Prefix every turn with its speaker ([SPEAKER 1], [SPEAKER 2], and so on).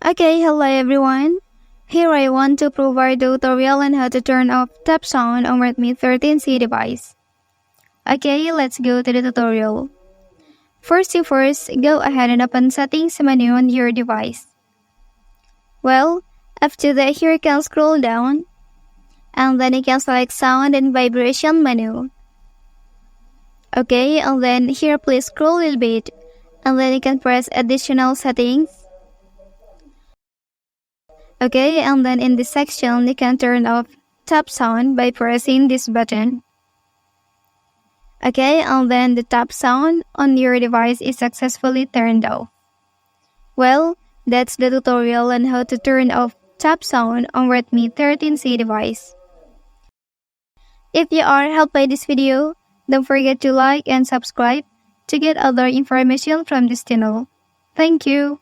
[SPEAKER 1] Okay, hello everyone. Here I want to provide a tutorial on how to turn off tap sound on Redmi 13c device. Okay, let's go to the tutorial. First, go ahead and open settings menu on your device. Well, after that here you can scroll down and then you can select sound and vibration menu. Okay, and then here please scroll a little bit and then you can press additional settings. Okay, and then in this section, you can turn off tap sound by pressing this button. Okay, and then the tap sound on your device is successfully turned off. Well, that's the tutorial on how to turn off tap sound on Redmi 13c device. If you are helped by this video, don't forget to like and subscribe to get other information from this channel. Thank you.